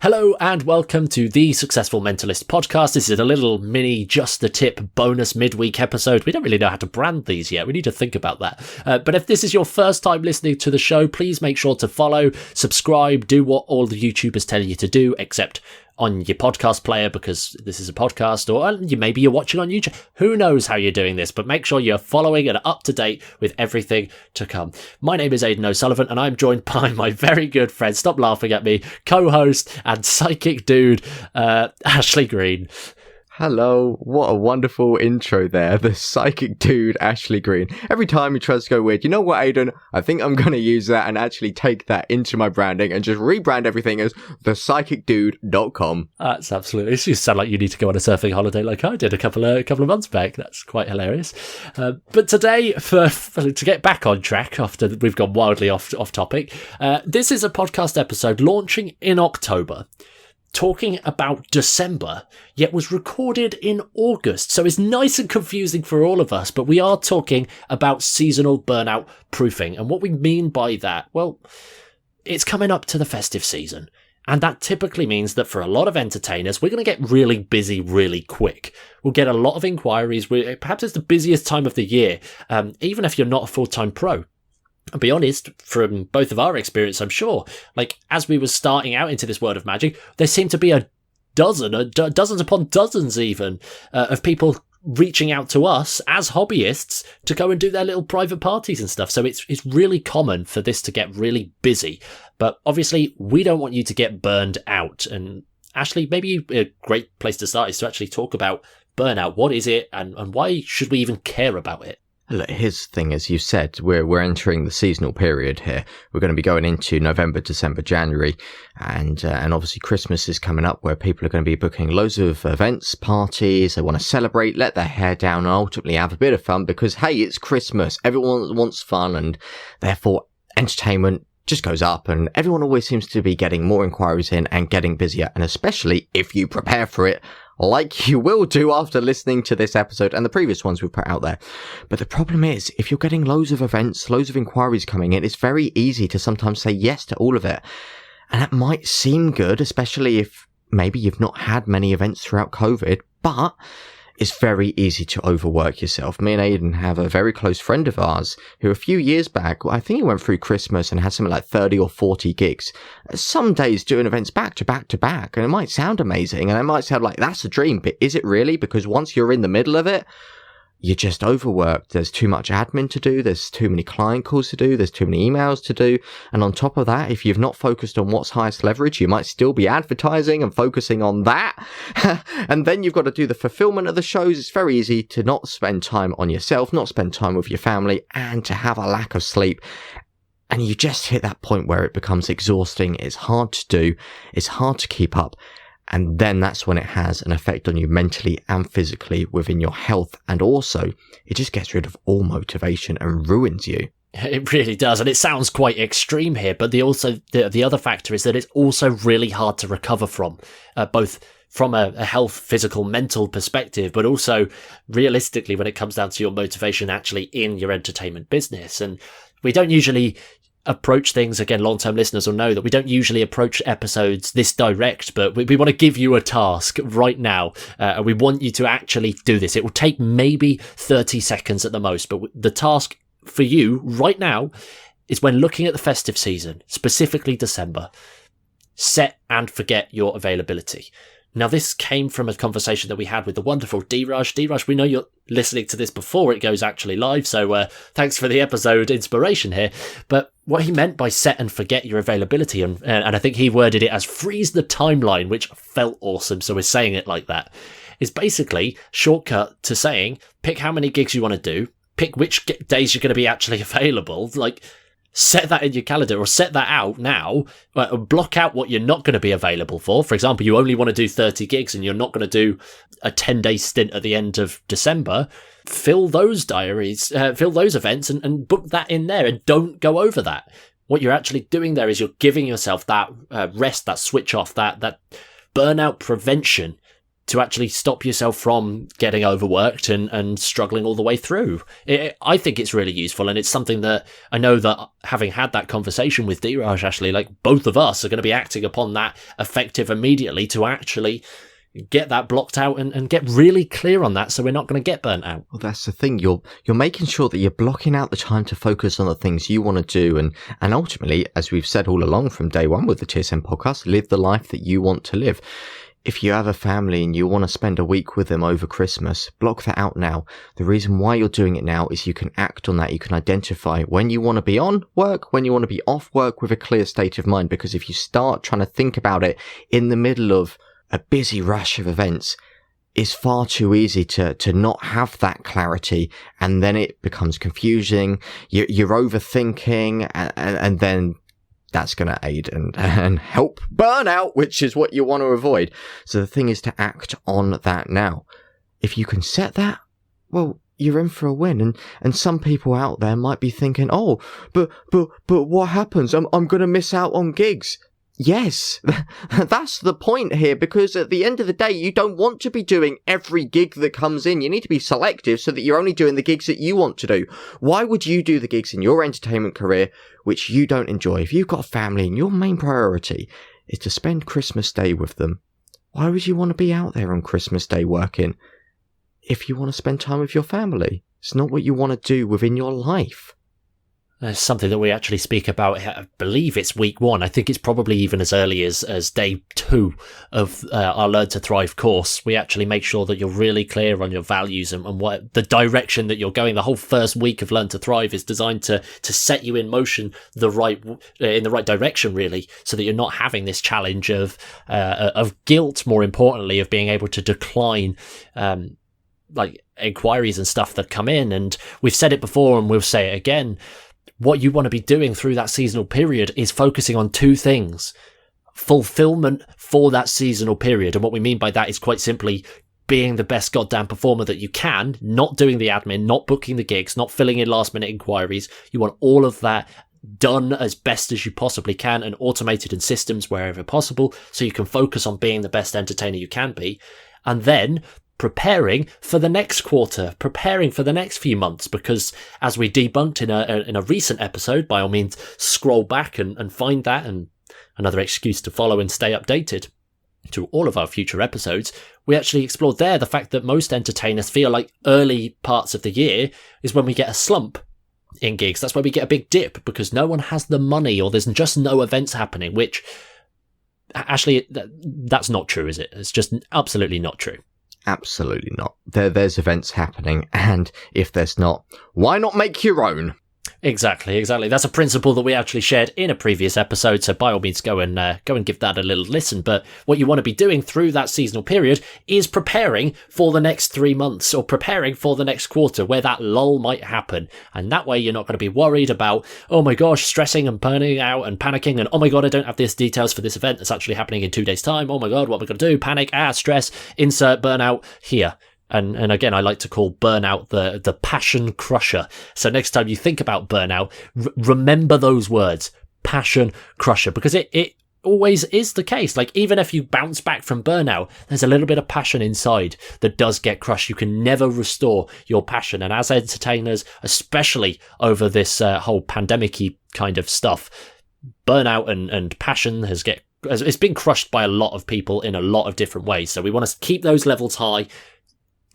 Hello and welcome to the Successful Mentalist podcast. This is a little mini Just the Tip bonus midweek episode. We don't really know how to brand these yet. We need to think about that. But if this is your first time listening to the show, please make sure to follow, subscribe, do what all the YouTubers tell you to do, except on your podcast player because this is a podcast, or maybe you're watching on YouTube. Who knows how you're doing this, but make sure you're following and up to date with everything to come. My name is Aidan O'Sullivan and I'm joined by my very good friend, stop laughing at me, co-host and psychic dude, Ashley Green. Hello, what a wonderful intro there. The psychic dude, Ashley Green. Every time he tries to go weird, you know what, Aidan? I think I'm going to use that and actually take that into my branding and just rebrand everything as thepsychicdude.com. That's absolutely, it just sounds like you need to go on a surfing holiday like I did a couple of months back. That's quite hilarious. But today, to get back on track after we've gone wildly off topic, this is a podcast episode launching in October, talking about December, yet was recorded in August. So it's nice and confusing for all of us, but we are talking about seasonal burnout proofing. And what we mean by that, well, it's coming up to the festive season. And that typically means that for a lot of entertainers, we're going to get really busy really quick. We'll get a lot of inquiries. Perhaps it's the busiest time of the year, even if you're not a full-time pro. I'll be honest, from both of our experience, I'm sure, like, as we were starting out into this world of magic, there seemed to be dozens upon dozens even, of people reaching out to us as hobbyists to go and do their little private parties and stuff. So it's really common for this to get really busy. But obviously, we don't want you to get burned out. And Ashley, maybe a great place to start is to actually talk about burnout. What is it and why should we even care about it? Look, here's the thing, as you said, we're entering the seasonal period here. We're going to be going into November, December, January, and obviously Christmas is coming up where people are going to be booking loads of events, parties. They want to celebrate, let their hair down, and ultimately have a bit of fun because, hey, it's Christmas. Everyone wants fun, and therefore entertainment just goes up, and everyone always seems to be getting more inquiries in and getting busier, and especially if you prepare for it, like you will do after listening to this episode and the previous ones we've put out there. But the problem is, if you're getting loads of events, loads of inquiries coming in, it's very easy to sometimes say yes to all of it. And that might seem good, especially if maybe you've not had many events throughout COVID, but it's very easy to overwork yourself. Me and Aidan have a very close friend of ours who a few years back, I think he went through Christmas and had something like 30 or 40 gigs. Some days doing events back to back to back, and it might sound amazing and it might sound like that's a dream, but is it really? Because once you're in the middle of it, you're just overworked. There's too much admin to do. There's too many client calls to do. There's too many emails to do. And on top of that, if you've not focused on what's highest leverage, you might still be advertising and focusing on that. And then you've got to do the fulfillment of the shows. It's very easy to not spend time on yourself, not spend time with your family, and to have a lack of sleep. And you just hit that point where it becomes exhausting. It's hard to do. It's hard to keep up. And then that's when it has an effect on you mentally and physically within your health. And also, it just gets rid of all motivation and ruins you. It really does. And it sounds quite extreme here. But the other factor is that it's also really hard to recover from, both from a health, physical, mental perspective, but also realistically when it comes down to your motivation actually in your entertainment business. And we don't usually approach things, again, long-term listeners will know that we don't usually approach episodes this direct, but we want to give you a task right now, and we want you to actually do this. It will take maybe 30 seconds at the most, but the task for you right now is, when looking at the festive season, specifically December, set and forget your availability. Now, this came from a conversation that we had with the wonderful D-Rush. D-Rush, we know you're listening to this before it goes actually live, so thanks for the episode inspiration here. But what he meant by set and forget your availability, and I think he worded it as freeze the timeline, which felt awesome, so we're saying it like that, is basically shortcut to saying pick how many gigs you want to do, pick which days you're going to be actually available, like set that in your calendar or set that out now, block out what you're not going to be available for. For example, you only want to do 30 gigs and you're not going to do a 10-day stint at the end of December. Fill those diaries, fill those events and book that in there and don't go over that. What you're actually doing there is you're giving yourself that rest, that switch off, that burnout prevention to actually stop yourself from getting overworked and struggling all the way through. I think it's really useful, and it's something that I know that having had that conversation with Dheeraj, Ashley, like both of us are going to be acting upon that effective immediately to actually get that blocked out and get really clear on that, so we're not going to get burnt out. Well, that's the thing. You're making sure that you're blocking out the time to focus on the things you want to do, and ultimately, as we've said all along from day one with the TSM podcast, live the life that you want to live. If you have a family and you want to spend a week with them over Christmas, block that out now. The reason why you're doing it now is you can act on that. You can identify when you want to be on work, when you want to be off work with a clear state of mind. Because if you start trying to think about it in the middle of a busy rush of events, it's far too easy to not have that clarity, and then it becomes confusing. You're overthinking, and then that's going to aid and help burnout, which is what you want to avoid. So the thing is to act on that now. If you can set that, well, you're in for a win. And some people out there might be thinking, oh, but what happens? I'm going to miss out on gigs. Yes, that's the point here, because at the end of the day, you don't want to be doing every gig that comes in. You need to be selective so that you're only doing the gigs that you want to do. Why would you do the gigs in your entertainment career which you don't enjoy? If you've got a family and your main priority is to spend Christmas Day with them, why would you want to be out there on Christmas Day working if you want to spend time with your family? It's not what you want to do within your life. It's something that we actually speak about. I believe it's week 1. I think it's probably even as early as day 2 of our Learn to Thrive course. We actually make sure that you're really clear on your values and what the direction that you're going. The whole first week of Learn to Thrive is designed to set you in motion in the right direction, really, so that you're not having this challenge of guilt, more importantly, of being able to decline like inquiries and stuff that come in. And we've said it before and we'll say it again. What you want to be doing through that seasonal period is focusing on 2 things. Fulfillment for that seasonal period. And what we mean by that is quite simply being the best goddamn performer that you can, not doing the admin, not booking the gigs, not filling in last minute inquiries. You want all of that done as best as you possibly can and automated in systems wherever possible, so you can focus on being the best entertainer you can be. And then preparing for the next quarter, preparing for the next few months, because as we debunked in a recent episode, by all means, scroll back and find that, and another excuse to follow and stay updated to all of our future episodes. We actually explored there the fact that most entertainers feel like early parts of the year is when we get a slump in gigs. That's where we get a big dip, because no one has the money or there's just no events happening, which actually, that's not true, is it? It's just absolutely not true. Absolutely not. There's events happening, and if there's not, why not make your own? Exactly. That's a principle that we actually shared in a previous episode, so by all means go and give that a little listen. But what you want to be doing through that seasonal period is preparing for the next 3 months, or preparing for the next quarter where that lull might happen. And that way you're not going to be worried about, oh my gosh, stressing and burning out and panicking, and oh my god, I don't have these details for this event that's actually happening in 2 days' time. Oh my god, what am I going to do? Panic, stress, insert burnout here. And again, I like to call burnout the passion crusher. So next time you think about burnout, remember those words, passion crusher, because it always is the case. Like, even if you bounce back from burnout, there's a little bit of passion inside that does get crushed. You can never restore your passion. And as entertainers, especially over this whole pandemic-y kind of stuff, burnout and passion it's been crushed by a lot of people in a lot of different ways. So we want to keep those levels high,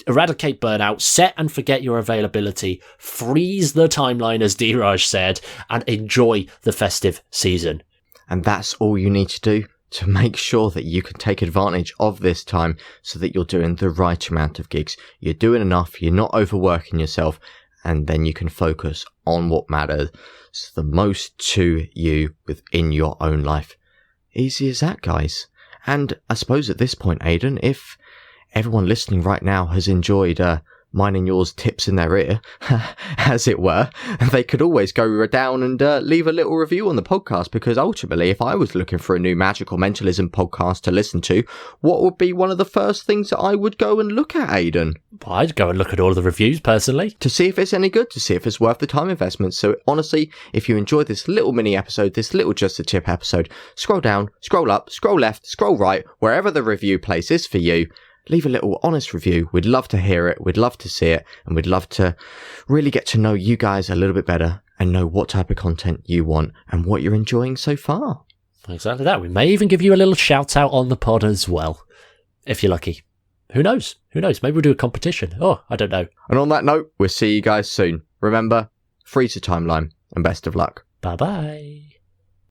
eradicate burnout, set and forget your availability, freeze the timeline, as Dheeraj said, and enjoy the festive season. And that's all you need to do to make sure that you can take advantage of this time, so that you're doing the right amount of gigs. You're doing enough, you're not overworking yourself, and then you can focus on what matters the most to you within your own life. Easy as that, guys. And I suppose at this point, Aidan, if everyone listening right now has enjoyed mine and yours tips in their ear, as it were, they could always go down and leave a little review on the podcast, because ultimately, if I was looking for a new magical mentalism podcast to listen to, what would be one of the first things that I would go and look at, Aidan? I'd go and look at all of the reviews, personally. To see if it's any good, to see if it's worth the time investment. So honestly, if you enjoyed this little mini episode, this little Just a Tip episode, scroll down, scroll up, scroll left, scroll right, wherever the review place is for you, leave a little honest review. We'd love to hear it. We'd love to see it. And we'd love to really get to know you guys a little bit better and know what type of content you want and what you're enjoying so far. Exactly that. We may even give you a little shout out on the pod as well, if you're lucky. Who knows? Who knows? Maybe we'll do a competition. Oh, I don't know. And on that note, we'll see you guys soon. Remember, freeze the timeline and best of luck. Bye-bye.